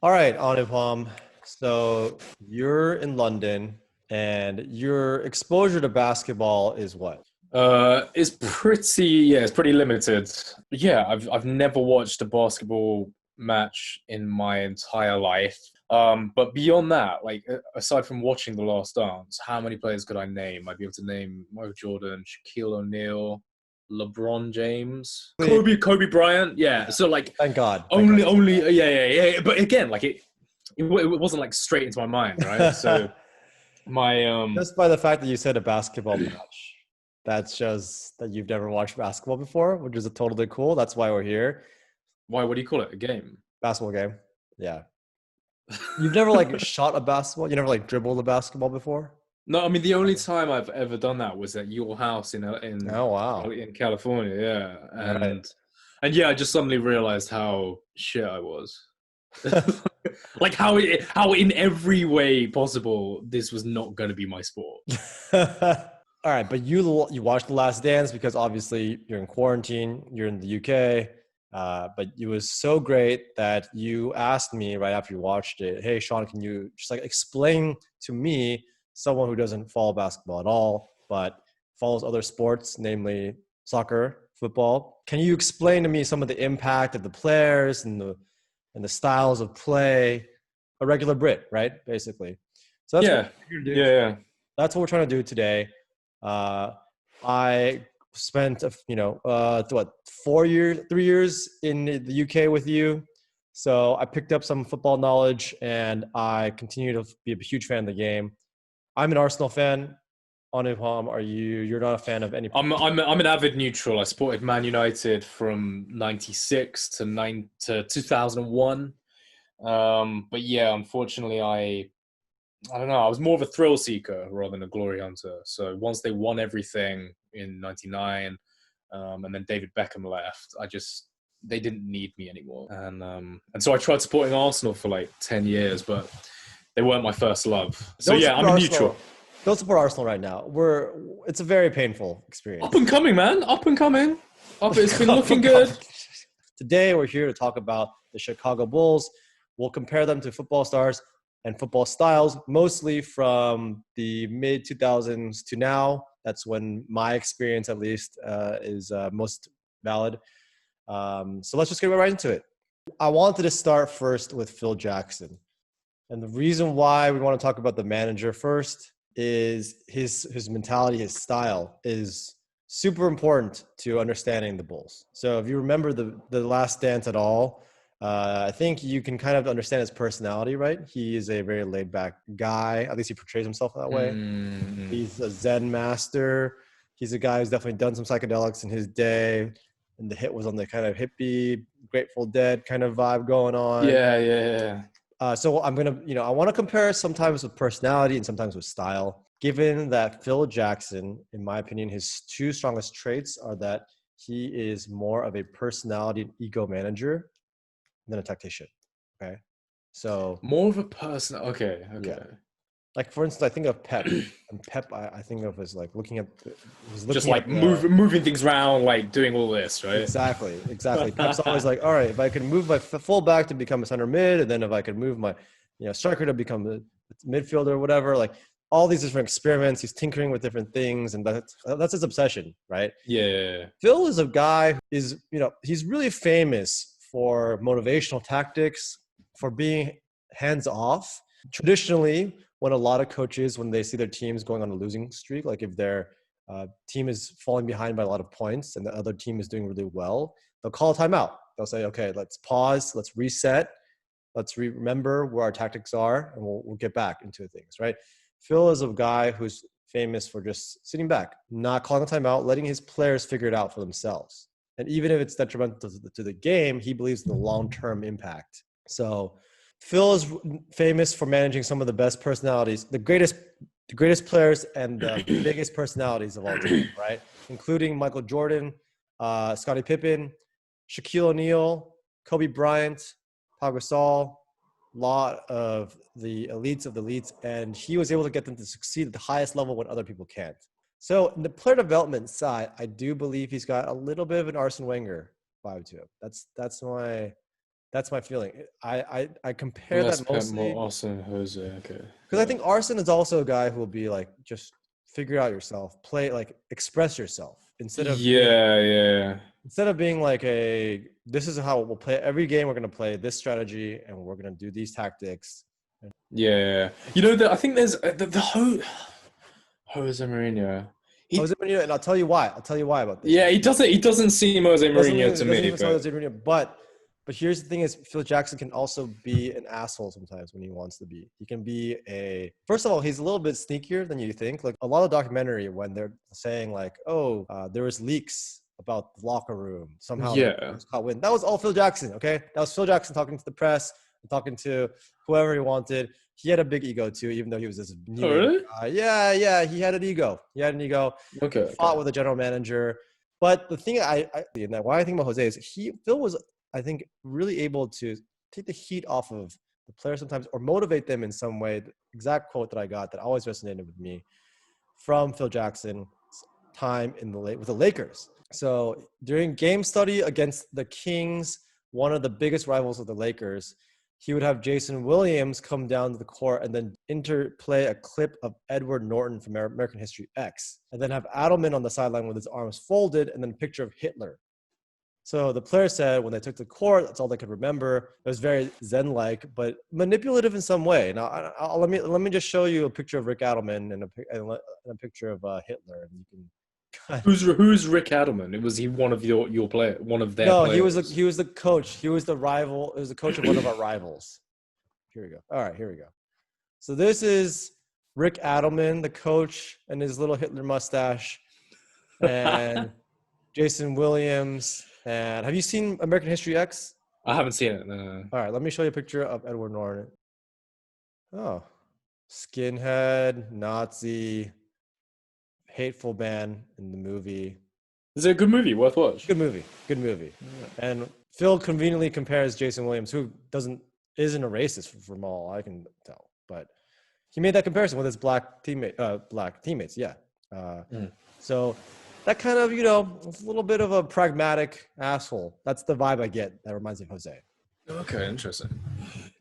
All right, Anupam. So you're in London, and your exposure to basketball is what? It's pretty limited. Yeah, I've never watched a basketball match in my entire life. But beyond that, aside from watching The Last Dance, how many players could I name? I'd be able to name Michael Jordan, Shaquille O'Neal, LeBron James, Wait, Kobe Bryant. Yeah, so like thank God. Thank God. only yeah. But again, it wasn't like straight into my mind, right? So my Just by the fact that you said a basketball match, that shows that you've never watched basketball before, which is totally cool. That's why we're here. why? What do you call it? A game? Basketball game. Yeah. You've never like shot a basketball? You never like dribbled a basketball before? No, I mean the only time I've ever done that was at your house Oh, wow. in California, yeah, All right. and yeah, I just suddenly realized how shit I was, like how in every way possible this was not going to be my sport. All right, but you watched The Last Dance because obviously you're in quarantine, you're in the UK, but it was so great that you asked me right after you watched it, hey Sean, can you just like explain to me, someone who doesn't follow basketball at all, but follows other sports, namely soccer, football. Can you explain to me some of the impact of the players and the styles of play? A regular Brit, right? Basically. So that's what Yeah, we're gonna do. yeah, That's what we're trying to do today. Uh, I spent, 4 years, 3 years in the UK with you. So I picked up some football knowledge and I continue to be a huge fan of the game. I'm an Arsenal fan. Anupam, you're not a fan of any? I'm an avid neutral. I supported Man United from '96 to 2001. But yeah, unfortunately, I don't know. I was more of a thrill seeker rather than a glory hunter. So once they won everything in '99, and then David Beckham left, they didn't need me anymore. And so I tried supporting Arsenal for like 10 years, but they weren't my first love. So Don't yeah, support I'm a neutral. Arsenal. Don't support Arsenal right now. It's a very painful Up and experience. coming, man. Up and coming. It's been looking good. Today, we're here to talk about the Chicago Bulls. We'll compare them to football stars and football styles, mostly from the mid 2000s to now. That's when my experience, at least, is most valid. So let's just get right into it. I wanted to start first with Phil Jackson. And the reason why we want to talk about the manager first is his mentality, his style is super important to understanding the Bulls. So if you remember the Last Dance at all, I think you can kind of understand his personality, right? He is a very laid back guy. At least he portrays himself that way. Mm, He's a Zen master. He's a guy who's definitely done some psychedelics in his day. And the hit was on the kind of hippie, Grateful Dead kind of vibe going on. yeah. So I'm gonna, I want to compare sometimes with personality and sometimes with style. Given that Phil Jackson, in my opinion, his two strongest traits are that he is more of a personality and ego manager than a tactician. Okay, so More of a person. yeah, Okay. like for instance, I think of Pep, and Pep I think of as like he's Just looking like at the moving things around, like doing all this, right? exactly. Pep's always like, all right, if I can move my fullback to become a center mid, and then if I can move my, striker to become a midfielder or whatever, like all these different experiments, he's tinkering with different things, and that's his obsession, right? Yeah. Phil is a guy who is, he's really famous for motivational tactics, for being hands off. Traditionally, when a lot of coaches, when they see their teams going on a losing streak, like if their team is falling behind by a lot of points and the other team is doing really well, they'll call a timeout. They'll say, okay, let's pause, let's reset, let's remember where our tactics are, and we'll get back into things, right? Phil is a guy who's famous for just sitting back, not calling a timeout, letting his players figure it out for themselves. And even if it's detrimental to the game, he believes in the long-term impact. So Phil is famous for managing some of the best personalities, the greatest players and the biggest personalities of all time, right? Including Michael Jordan, Scottie Pippen, Shaquille O'Neal, Kobe Bryant, Pau Gasol, a lot of the elites of the elites, and he was able to get them to succeed at the highest level when other people can't. So in the player development side, I do believe he's got a little bit of an Arsene Wenger vibe to him. That's my That's my feeling. I compare Less that Pep, mostly more Arsene, Jose. Okay. because I think Arsene is also a guy who will be like, just figure out yourself, play, like express yourself Yeah, yeah. instead of being like this is how we'll play every game. We're gonna play this strategy and we're gonna do these tactics. Yeah. I think there's the whole Jose Mourinho. Jose Mourinho, and I'll tell you why. I'll tell you why about this. Yeah, he doesn't seem Jose Mourinho to It doesn't me, even sound like but Jose Mourinho. But here's the thing: is Phil Jackson can also be an asshole sometimes when he wants to be. He can be first of all, he's a little bit sneakier than you think. Like a lot of documentary when they're saying like, oh, there was leaks about the locker room. Somehow the yeah. was caught wind. That was all Phil Jackson. Okay, that was Phil Jackson talking to the press, talking to whoever he wanted. He had a big ego too, even though he was this Oh, new really? guy. Yeah, he had an ego. Okay. Fought with the general manager. But the thing and why I think about Jose is Phil was, I think, really able to take the heat off of the players sometimes or motivate them in some way. The exact quote that I got that always resonated with me from Phil Jackson's time with the Lakers. So during game study against the Kings, one of the biggest rivals of the Lakers, he would have Jason Williams come down to the court and then interplay a clip of Edward Norton from American History X, and then have Adelman on the sideline with his arms folded and then a picture of Hitler. So the player said when they took the court, that's all they could remember. It was very Zen-like, but manipulative in some way. Now, let me just show you a picture of Rick Adelman and a picture of Hitler, and you can. Who's Rick Adelman? Was he one of your player, one of their No, players? he was the coach. He was the rival. It was the coach of one of our rivals. Here we go. All right, here we go. So this is Rick Adelman, the coach, and his little Hitler mustache, and Jason Williams. And have you seen American History X? I haven't seen it. No. All right, let me show you a picture of Edward Norton. Oh, skinhead, Nazi, hateful man in the movie. Is it a good movie? Worth watch? Good movie. Yeah. And Phil conveniently compares Jason Williams, who isn't a racist from all I can tell, but he made that comparison with his black teammates. Yeah. So that kind of, it's a little bit of a pragmatic asshole. That's the vibe I get. That reminds me of Jose. Okay, interesting.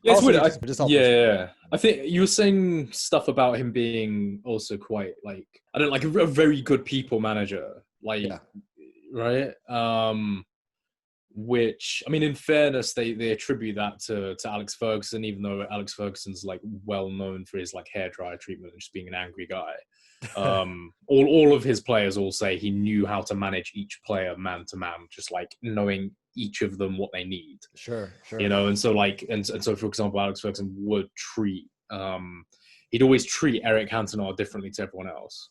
Yeah, it's weird. Yeah. I think you were saying stuff about him being also quite like, I don't like a very good people manager, like, yeah. Right? Which, I mean, in fairness, they attribute that to Alex Ferguson, even though Alex Ferguson's like well known for his like hairdryer treatment and just being an angry guy. All of his players all say he knew how to manage each player man to man, just like knowing each of them what they need. Sure. And so like, and so for example, Alex Ferguson would treat, he'd always treat Eric Cantona differently to everyone else.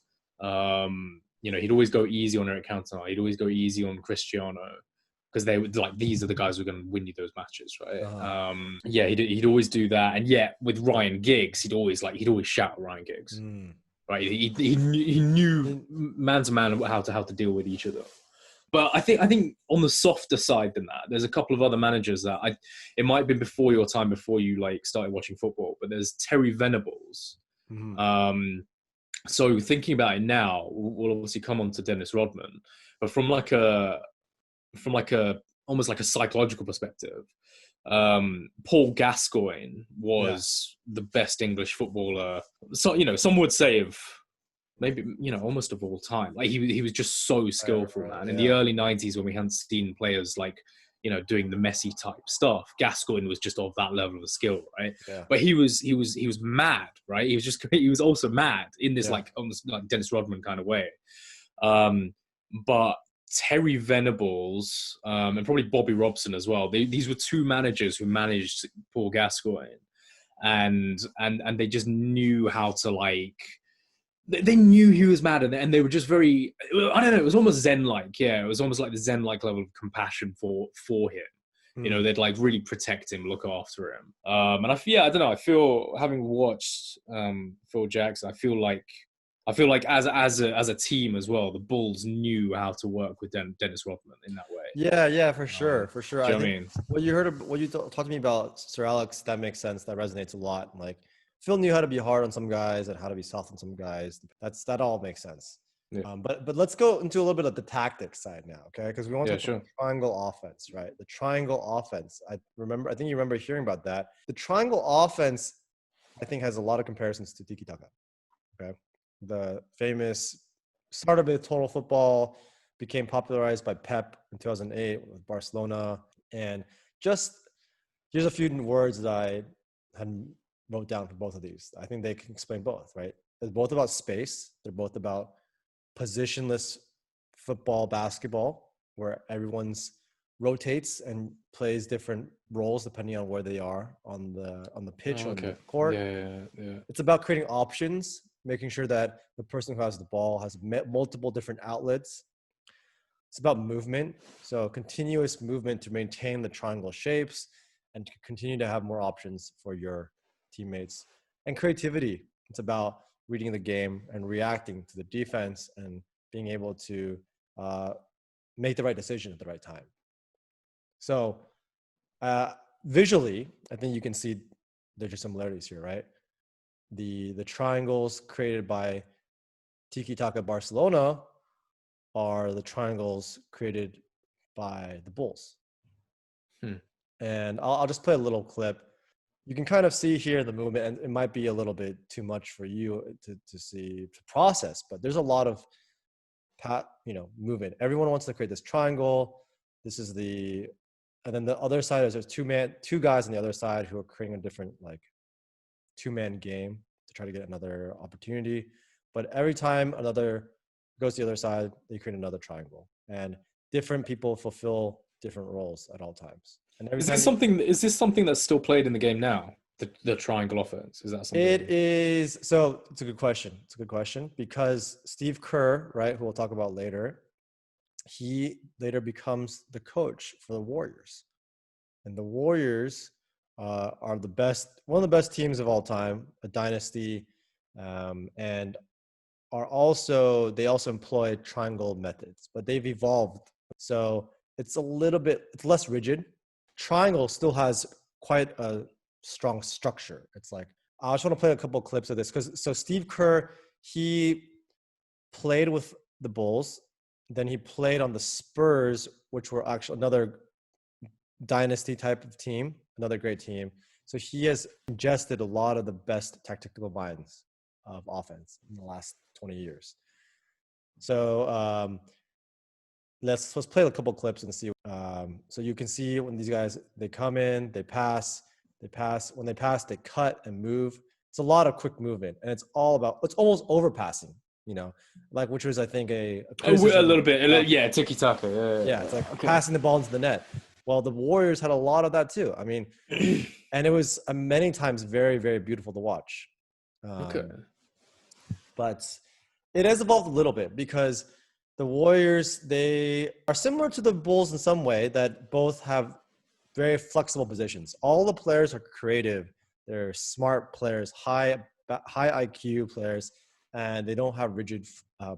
He'd always go easy on Eric Cantona. He'd always go easy on Cristiano, because they would like, these are the guys who are going to win you those matches, right? Uh-huh. He'd always do that. And yet with Ryan Giggs, he'd always shout at Ryan Giggs. Right, he knew man to man how to deal with each other. But I think on the softer side than that, there's a couple of other managers that it might have been before your time, before you like started watching football. But there's Terry Venables. Mm-hmm. So thinking about it now, we'll obviously come on to Dennis Rodman, but from almost like a psychological perspective, Paul Gascoigne was the best English footballer. So, some would say of maybe, almost of all time. Like he was just so skillful, man. In the early 90s, when we hadn't seen players like, doing the Messi type stuff, Gascoigne was just of that level of skill, right? Yeah. But he was mad, right? He was also mad in this like almost like Dennis Rodman kind of way. But Terry Venables and probably Bobby Robson as well. These were two managers who managed Paul Gascoigne, and they just knew how to like. They knew he was mad, and they were just very. I don't know. It was almost Zen-like. Yeah, it was almost like the Zen-like level of compassion for him. They'd like really protect him, look after him. And I don't know. I feel, having watched Phil Jackson, I feel like as a team as well, the Bulls knew how to work with Dennis Rodman in that way. Yeah, for sure. Do you know what I mean? What you talked to me about Sir Alex, that makes sense. That resonates a lot. Like Phil knew how to be hard on some guys and how to be soft on some guys. That all makes sense. Yeah. But let's go into a little bit of the tactics side now, okay? Because we want to Yeah, talk about sure. the triangle offense, right? The triangle offense. I think you remember hearing about that. The triangle offense, I think, has a lot of comparisons to tiki taka. Okay, the famous started with total football, became popularized by Pep in 2008 with Barcelona, and just here's a few words that I had wrote down for both of these. I think they can explain both, right? They're both about space. They're both about positionless football, basketball, where everyone's rotates and plays different roles depending on where they are on the pitch Oh, or on the okay. court. Yeah. It's about creating options, making sure that the person who has the ball has multiple different outlets. It's about movement, so continuous movement to maintain the triangle shapes and to continue to have more options for your teammates. And creativity, it's about reading the game and reacting to the defense and being able to make the right decision at the right time. So visually, I think you can see there's just similarities here, right? The triangles created by Tiki Taka Barcelona are the triangles created by the Bulls. Hmm. And I'll just play a little clip. You can kind of see here the movement, and it might be a little bit too much for you to see to process, but there's a lot of movement. Everyone wants to create this triangle. This is and then the other side is there's two guys on the other side who are creating a different like two-man game to try to get another opportunity. But every time another goes to the other side, they create another triangle. And different people fulfill different roles at all times. And every Is time this something that's still played in the game now? The triangle offense, is that it something? is so it's a good question. It's a good question because Steve Kerr, right, who we'll talk about later, he later becomes the coach for the Warriors. And the Warriors are one of the best teams of all time, a dynasty, and they also employ triangle methods, but they've evolved. So it's it's less rigid. Triangle still has quite a strong structure. It's like, I just want to play a couple of clips of this so Steve Kerr, he played with the Bulls, then he played on the Spurs, which were actually another dynasty type of team, another great team. So he has ingested a lot of the best tactical minds of offense in the last 20 years. So let's play a couple clips and see. So you can see when these guys, they come in, they pass. When they pass, they cut and move. It's a lot of quick movement, and it's almost overpassing, like, which was, I think, a A criticism. little bit, yeah, tiki taka. Yeah, it's like Okay. passing the ball into the net. Well, the Warriors had a lot of that too. I mean, and it was many times very, very beautiful to watch. Okay. But it has evolved a little bit because the Warriors, they are similar to the Bulls in some way, that both have very flexible positions. All the players are creative. They're smart players, high IQ players, and they don't have rigid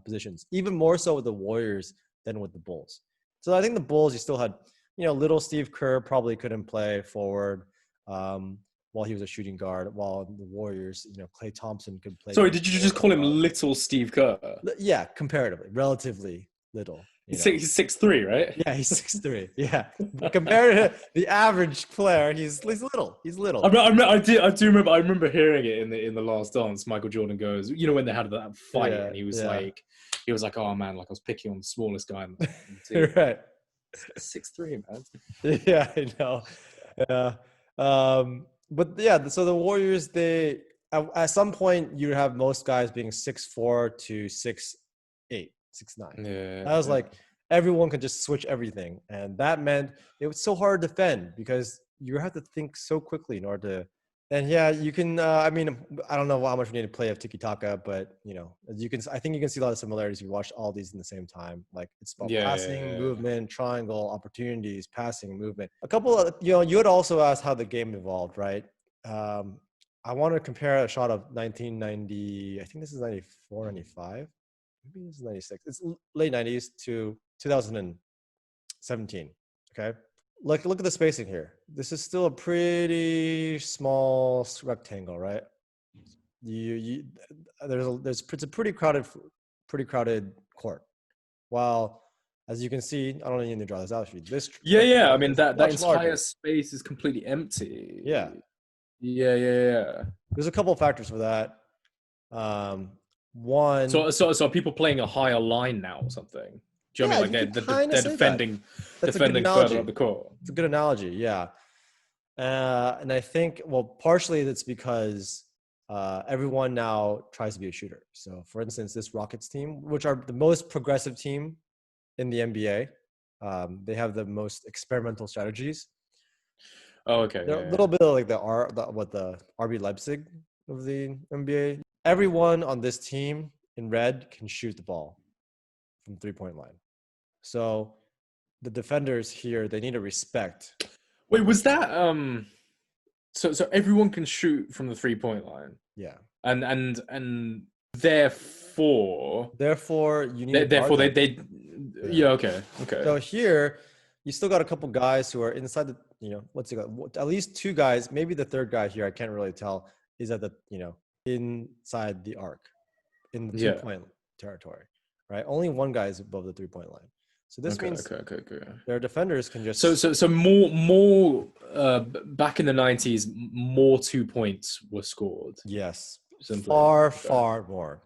positions. Even more so with the Warriors than with the Bulls. So I think the Bulls, you still had, little Steve Kerr probably couldn't play forward while he was a shooting guard. While the Warriors, Klay Thompson could play. Sorry, did you just call him Little Steve Kerr? Yeah, comparatively, relatively little. He's 6'3", right? Yeah, he's 6'3". Yeah, but compared to the average player, he's little. He's little. I do remember. I remember hearing it in the Last Dance. Michael Jordan goes, when they had that fight, and he was like, "Oh man, like I was picking on the smallest guy in the team." Right. 6'3", man. Yeah, I know. Yeah. But yeah, so the Warriors, they at some point you have most guys being 6'4" to 6'8", 6'9". Yeah. I was like, everyone could just switch everything, and that meant it was so hard to defend because you have to think so quickly in order to. And yeah, you can. I mean, I don't know how much we need to play of tiki taka, but I think you can see a lot of similarities. You watch all these in the same time. Like, it's about passing, movement, triangle, opportunities, passing, movement. A couple of you had also asked how the game evolved, right? I want to compare a shot of 1990. I think this is 94, 95. Maybe this is 96. It's late 90s to 2017. Okay. Look at the spacing here. This is still a pretty small rectangle, right? It's a pretty crowded court. While, as you can see, I don't need to draw this out for you. This Yeah. I mean, is that much entire larger. space is completely empty. Yeah. Yeah. There's a couple of factors for that. One. So are people playing a higher line now or something? Do you know Yeah, what I you mean? could Like kind of they're say that. defending That's a good further analogy. up the court. It's a good analogy, yeah. And I think, well, partially it's because everyone now tries to be a shooter. So, for instance, this Rockets team, which are the most progressive team in the NBA, they have the most experimental strategies. Oh, okay. They're a little bit like the RB Leipzig of the NBA. Everyone on this team in red can shoot the ball from 3-point line. So the defenders here, they need to respect. Wait, was that so everyone can shoot from the 3-point line? Yeah. And therefore you need to guard them. they yeah, okay. So here you still got a couple guys who are inside the, what's it got? At least two guys, maybe the third guy here, I can't really tell, is at the, inside the arc in the 2-point territory, right? Only one guy is above the 3-point line. So this means their defenders can just so more back in the 90s, more 2 points were scored. Yes, simply. Far more.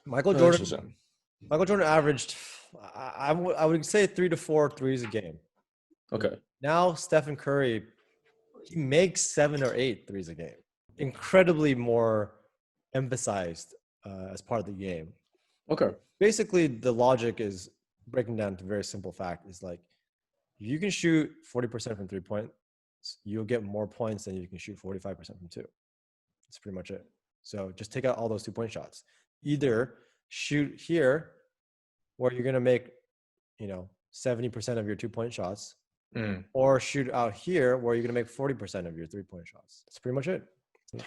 Michael Jordan averaged, I would say 3 to 4 threes a game. Okay. Now Stephen Curry, he makes 7 or 8 threes a game. Incredibly more emphasized as part of the game. Okay. Basically, the logic is breaking down to a very simple fact is like, if you can shoot 40% from 3 points, you'll get more points than you can shoot 45% from 2. That's pretty much it. So just take out all those 2-point shots. Either shoot here where you're going to make, 70% of your 2-point shots, or shoot out here where you're going to make 40% of your 3-point shots. That's pretty much it.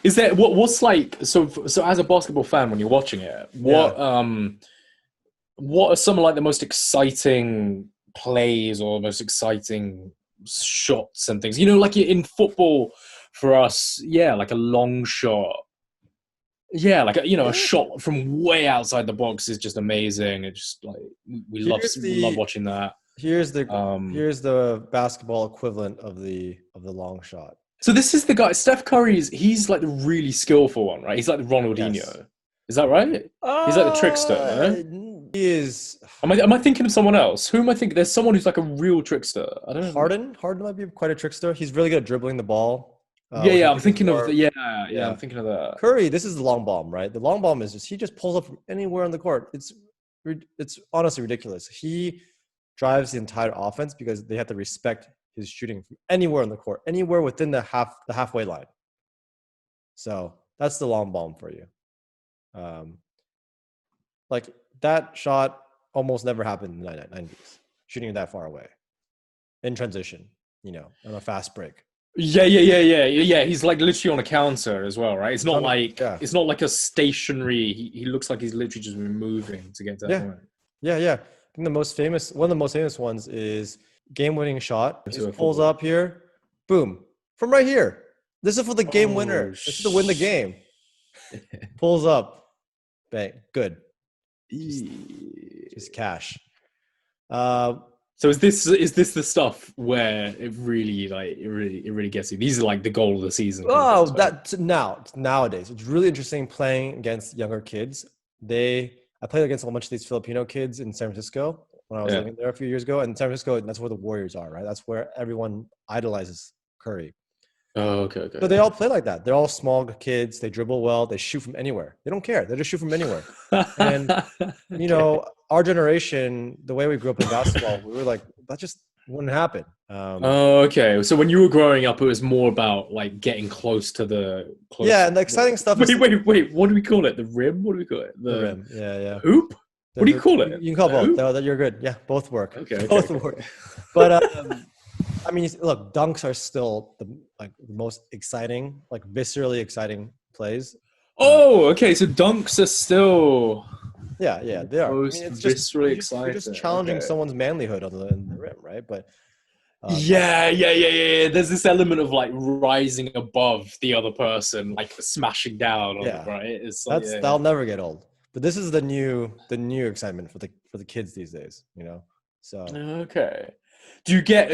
Is there what's like so as a basketball fan when you're watching it, what are some of like the most exciting plays or most exciting shots and things? Like in football for us, like a long shot. Yeah, like a shot from way outside the box is just amazing. It's just like we love watching that. Here's the basketball equivalent of the long shot. So this is the guy, Steph Curry. He's like the really skillful one, right? He's like the Ronaldinho. Yes. Is that right? He's like the trickster, right? He is. Am I thinking of someone else? Who am I thinking? There's someone who's like a real trickster. I don't know. Harden might be quite a trickster. He's really good at dribbling the ball. I'm thinking of I'm thinking of that. Curry, this is the long bomb, right? The long bomb is he just pulls up from anywhere on the court. It's honestly ridiculous. He drives the entire offense because they have to respect his shooting from anywhere on the court, anywhere within the halfway line. So that's the long bomb for you. Like that shot almost never happened in the 90s, shooting that far away in transition, on a fast break. Yeah. He's like literally on a counter as well, right? It's not like a stationary. He looks like he's literally just been moving to get to that point. Yeah. I think one of the most famous ones is game-winning shot. He pulls up here, boom, from right here. This is for the game winner. This is to win the game. Pulls up, bang, good. Just cash. So is this the stuff where it really gets you? These are like the goal of the season. Oh, nowadays it's really interesting playing against younger kids. I played against a bunch of these Filipino kids in San Francisco when I was living there a few years ago. And in San Francisco, that's where the Warriors are, right? That's where everyone idolizes Curry. Oh, okay. So they all play like that. They're all small kids. They dribble well. They shoot from anywhere. They don't care. They just shoot from anywhere. And, our generation, the way we grew up in basketball, we were like, that just wouldn't happen. Okay. So when you were growing up, it was more about like getting close to the... and the exciting stuff is... Wait. What do we call it? The rim? What do we call it? The rim. Yeah. Hoop? What do you call it? You can call both. You're good. Yeah, both work. Okay. Both work. But... I mean, look, dunks are still the most exciting, like viscerally exciting plays. Oh, okay. So dunks are still... Yeah, they are. It's just really exciting. You're just challenging someone's manlyhood in the rim, right? But yeah. There's this element of like rising above the other person, like smashing down on it, right? It's like, that'll never get old. But this is the new excitement for the kids these days, you know. So Okay. Do you get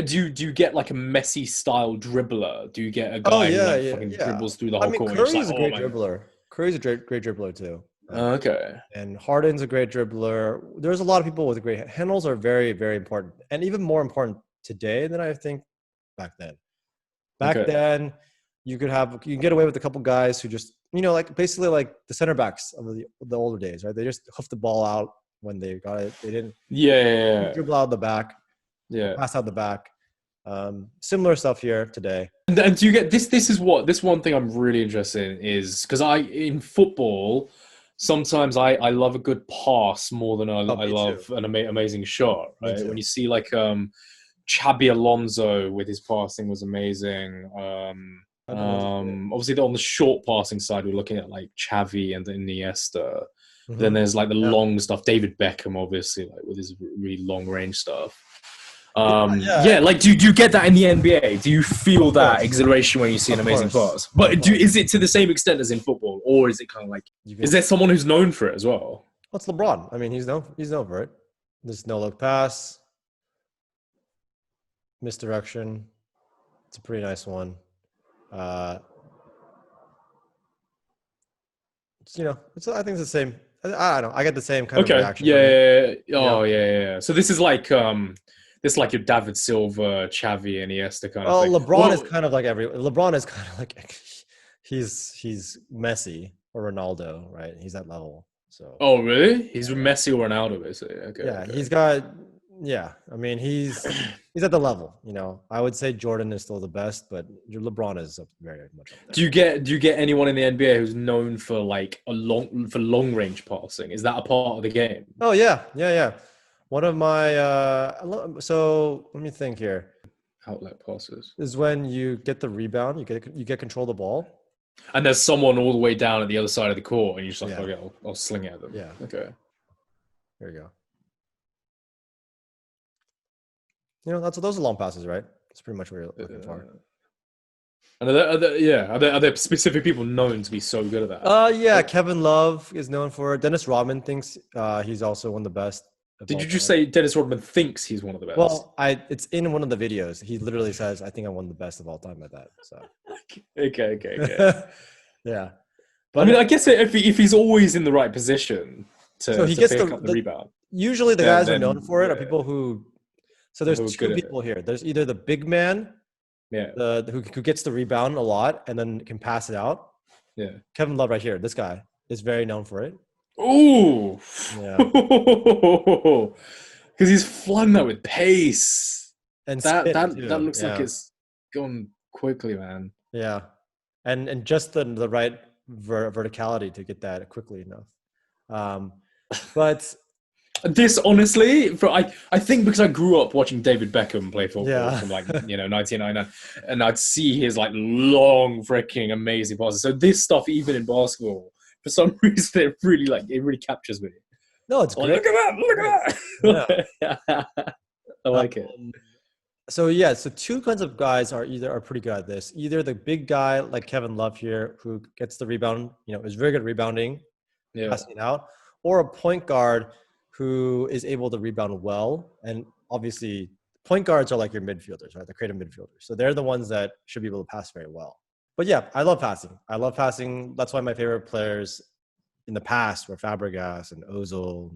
like a Messi style dribbler? Do you get a oh guy who yeah, like yeah, fucking yeah. dribbles through the I whole mean, court and you're just like, Curry's a oh great my god. dribbler. Curry's a great dribbler too. Okay. And Harden's a great dribbler. There's a lot of people with great handles are very, very important, and even more important today than I think back then. Back Okay. then, you can get away with a couple guys who just like basically like the center backs of the older days, right? They just hoofed the ball out when they got it. They didn't Yeah. dribble out the back, Yeah. pass out the back. Similar stuff here today. And do you get this? This one thing I'm really interested in is because in football, sometimes I love a good pass more than I Oh, me too. love an amazing shot. Me Right? When too. you see like Xabi Alonso with his passing was amazing. Obviously on the short passing side, we're looking at like Xavi and Iniesta. Then there's like the Yeah. long stuff. David Beckham, obviously, like with his really long range stuff. Yeah. Like do you get that in the NBA? Do you feel Of that course. exhilaration when you see an Of amazing course. pass? But Of course. is it to the same extent as in football, or is it kind of like You is can. there someone who's known for it as well? What's LeBron? I mean, he's known for it. This no look pass, misdirection. It's a pretty nice one. I think it's the same. I don't know. I get the same kind of Okay, reaction from it. yeah. You know? Oh, yeah. So this is like your David Silva, Xavi, and Iniesta kind of Well, thing. LeBron is kind of like LeBron is kind of like he's Messi or Ronaldo, right? He's that level. So Oh, really? He's yeah, Messi or Ronaldo, basically. Okay. yeah, Okay. he's got I mean, he's at the level. I would say Jordan is still the best, but LeBron is very much up there. Do you get anyone in the NBA who's known for like long range passing? Is that a part of the game? Oh yeah. One of my so let me think here. Outlet passes. Is when you get the rebound, you get control of the ball. And there's someone all the way down at the other side of the court, and you're just like, Yeah. okay, I'll sling it at them. Yeah. Okay. There you go. Those are long passes, right? That's pretty much what you're looking for. And are there specific people known to be so good at that? Yeah, Kevin Love is known for it. Dennis Rodman thinks he's also one of the best. Did you just say Dennis Rodman thinks he's one of the best? Well, it's in one of the videos. He literally says, "I think I'm one of the best of all time at that." So. Okay. Yeah. But I mean, I guess if he's always in the right position so he to gets pick up the rebound. Usually the guys who are known for it are people who. So there's Who's two good at people here. There's either the big man, who gets the rebound a lot and then can pass it out. Yeah. Kevin Love right here. This guy is very known for it. Ooh. Yeah. Because he's flung that with pace. And that too. looks like it's gone quickly, man. Yeah. And just the right verticality to get that quickly enough. But this honestly, I think because I grew up watching David Beckham play football from 1999, and I'd see his like long freaking amazing passes. So this stuff, even in basketball, for some reason, it really captures me. No, it's great. Look at that! Yeah. I like it. So two kinds of guys are pretty good at this. Either the big guy like Kevin Love here, who gets the rebound, is very good at rebounding, passing it out, or a point guard who is able to rebound well. And obviously, point guards are like your midfielders, right? The creative midfielders. So they're the ones that should be able to pass very well. But yeah, I love passing. That's why my favorite players in the past were Fabregas and Ozil.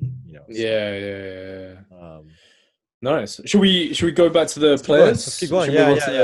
Nice. Should we go back to the players? Let's keep going. Should we move on to the